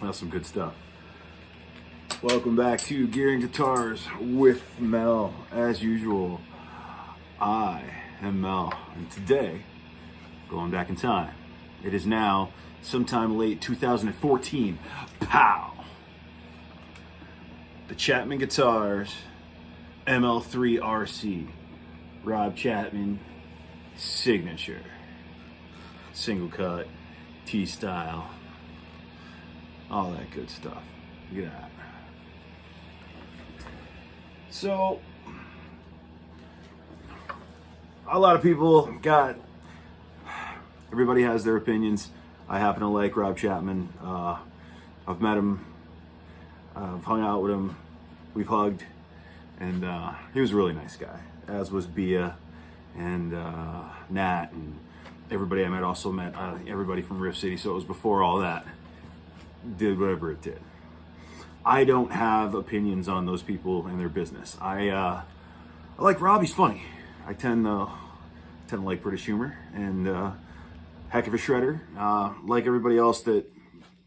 That's some good stuff. Welcome back to Gear and Guitars with Mel. As usual, I am Mel, and today, going back in time, it is now sometime late 2014. Pow! The Chapman Guitars ML3 RC, Rob Chapman signature, single cut, T-style, all that good stuff. Look at that. So, a lot of people everybody has their opinions. I happen to like Rob Chapman. I've met him, I've hung out with him, we've hugged, and he was a really nice guy, as was Bia and Nat, and everybody I met also met everybody from Rift City, so it was before all that did whatever it did. I don't have opinions on those people and their business. I like Rob. He's funny. I tend to like British humor, and heck of a shredder. Like everybody else that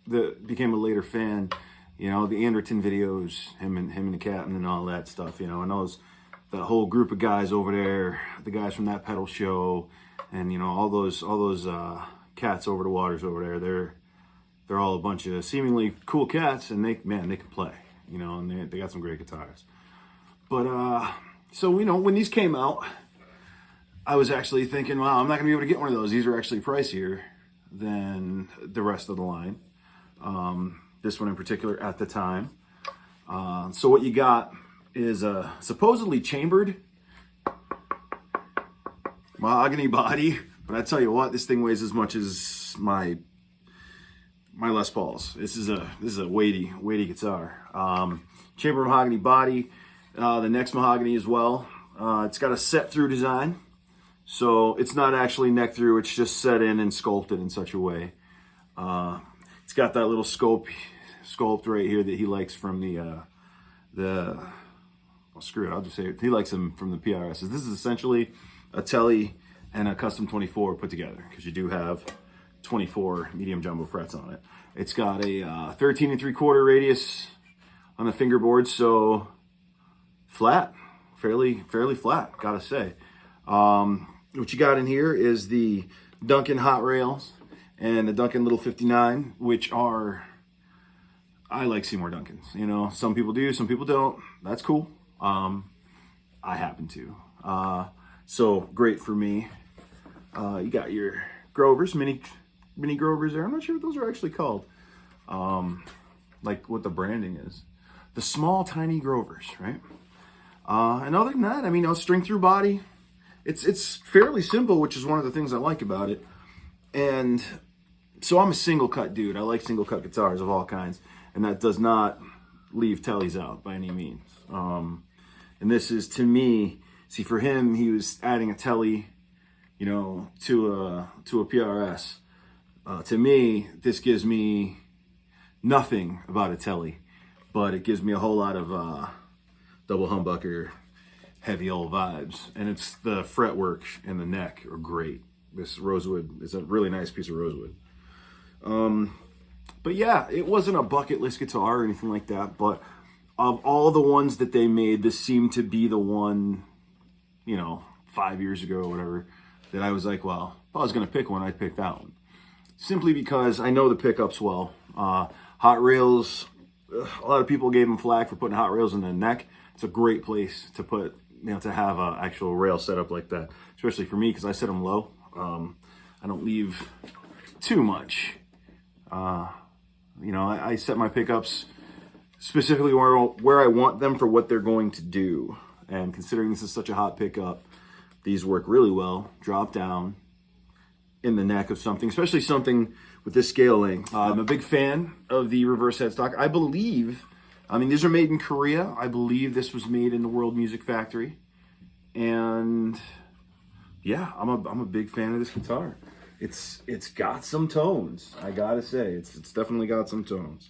became a later fan, you know, the Anderton videos, him and the Captain and all that stuff, you know, and that whole group of guys over there, the guys from that pedal show, and you know, all those cats over the waters over there, they're all a bunch of seemingly cool cats, and they can play, you know, and they got some great guitars. But so, you know, when these came out, I was actually thinking, wow, I'm not gonna be able to get one of those. These are actually pricier than the rest of the line. This one in particular at the time. So what you got is a supposedly chambered mahogany body, but I tell you what, this thing weighs as much as my Les Pauls. This is a weighty guitar. Chambered mahogany body, the neck's mahogany as well. It's got a set through design, so it's not actually neck through, it's just set in and sculpted in such a way. It's got that little sculpt right here that he likes from well, screw it, I'll just say it. He likes them from the PRSs. This is essentially a Tele and a custom 24 put together, because you do have 24 medium jumbo frets on it. It's got a 13 3/4 radius on the fingerboard, so flat, fairly flat, gotta say. What you got in here is the Duncan hot rails, and the Duncan Little 59, which are, I like Seymour Duncans. You know, some people do, some people don't. That's cool. I happen to. So great for me. You got your Grovers, mini Grovers there. I'm not sure what those are actually called. Like what the branding is. The small, tiny Grovers, right? And other than that, I mean, string through body. It's fairly simple, which is one of the things I like about it. And so I'm a single cut dude. I like single cut guitars of all kinds. And that does not leave tellies out by any means. And this is, to me, see, for him, he was adding a telly, you know, to a PRS. To me, this gives me nothing about a telly, but it gives me a whole lot of double humbucker, heavy old vibes. And it's the fretwork and the neck are great. This rosewood is a really nice piece of rosewood. But yeah, it wasn't a bucket list guitar or anything like that, but of all the ones that they made, this seemed to be the one, you know, 5 years ago or whatever, that I was like, well, if I was going to pick one, I'd pick that one. Simply because I know the pickups well. Hot rails, a lot of people gave them flack for putting hot rails in the neck. It's a great place to put, you know, to have an actual rail set up like that, especially for me because I set them low. I don't leave too much. You know, I set my pickups specifically where I want them for what they're going to do. And considering this is such a hot pickup, these work really well. Drop down in the neck of something, especially something with this scale length. I'm a big fan of the reverse headstock. I believe, I mean, these are made in Korea. I believe this was made in the World Music Factory. And yeah, I'm a big fan of this guitar. It's got some tones, I gotta say. It's definitely got some tones.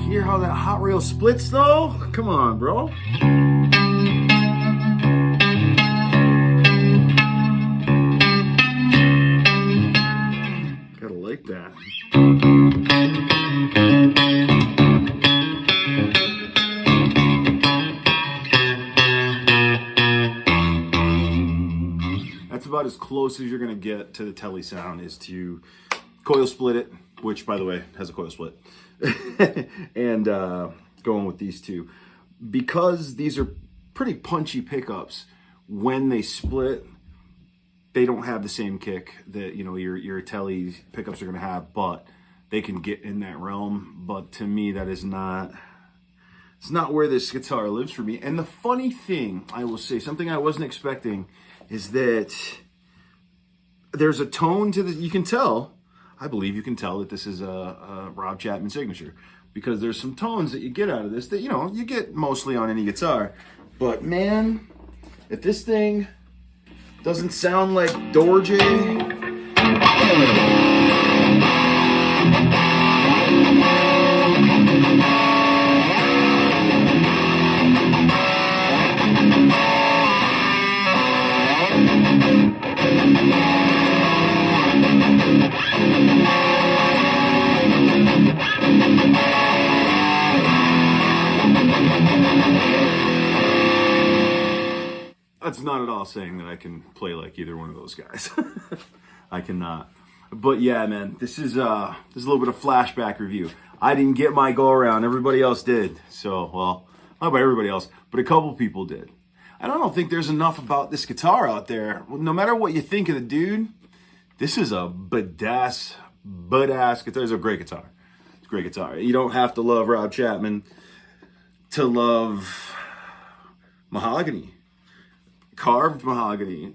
Hear how that hot rail splits though? Come on, bro. Gotta like that. That's about as close as you're gonna get to the telly sound, is to coil split it, which by the way has a coil split. And going with these two, because these are pretty punchy pickups. When they split, they don't have the same kick that, you know, your telly pickups are going to have, but they can get in that realm. But to me, that is not, it's not where this guitar lives for me. And the funny thing, I will say, something I wasn't expecting, is that there's a tone to the, you can tell, I believe you can tell that this is a Rob Chapman signature, because there's some tones that you get out of this that, you know, you get mostly on any guitar. But man, if this thing doesn't sound like Dorje, that's not at all saying that I can play like either one of those guys. I cannot. But yeah, man, this is a little bit of flashback review. I didn't get my go around. Everybody else did. So, well, not about everybody else, but a couple people did. And I don't think there's enough about this guitar out there. No matter what you think of the dude, This is a badass guitar. It's a great guitar. It's a great guitar. You don't have to love Rob Chapman to love mahogany. Carved mahogany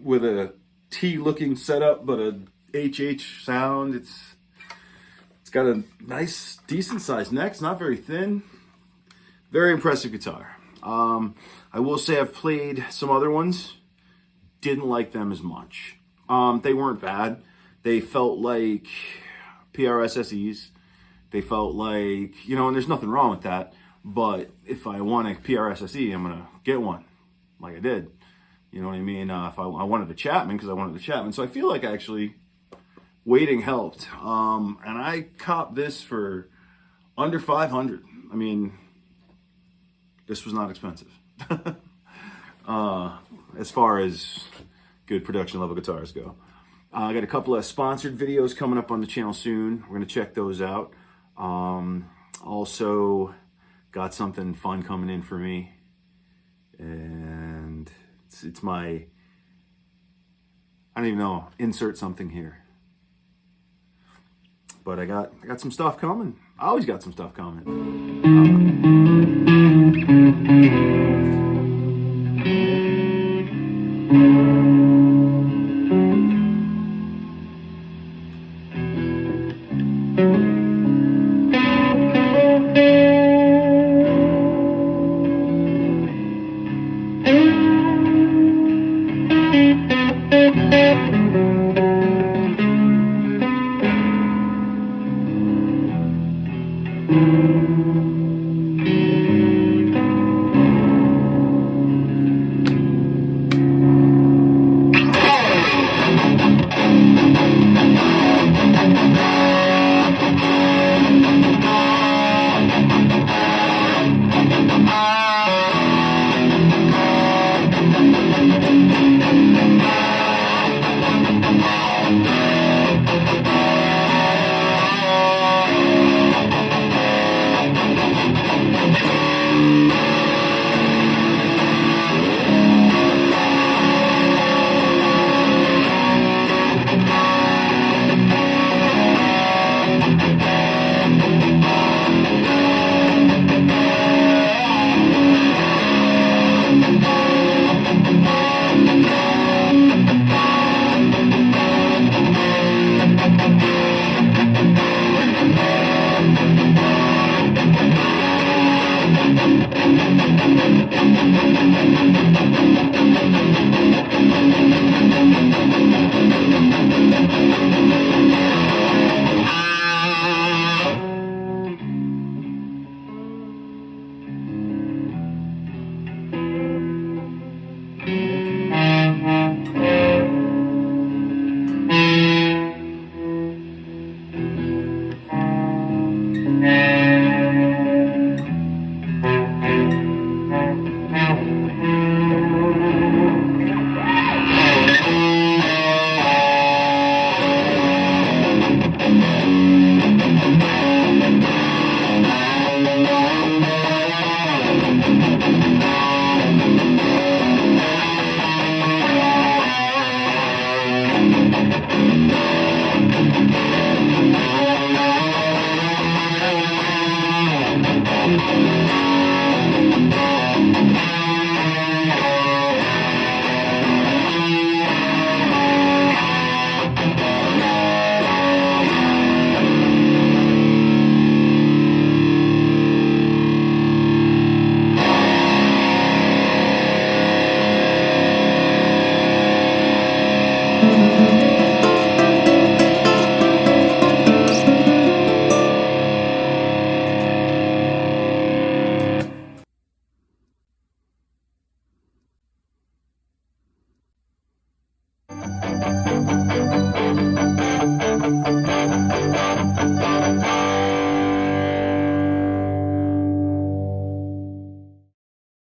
with a T-looking setup, but a HH sound. It's got a nice, decent-sized neck. It's not very thin. Very impressive guitar. I will say I've played some other ones. Didn't like them as much. They weren't bad. They felt like PRSSEs. They felt like, you know, and there's nothing wrong with that. But if I want a PRSSE, I'm going to get one, like I did. You know what I mean? If I wanted a Chapman, because I wanted a Chapman. So I feel like actually waiting helped. And I copped this for under $500. I mean, this was not expensive. As far as good production level guitars go. I got a couple of sponsored videos coming up on the channel soon. We're going to check those out. Also got something fun coming in for me. And it's my, I don't even know, insert something here. But I got some stuff coming. I always got some stuff coming.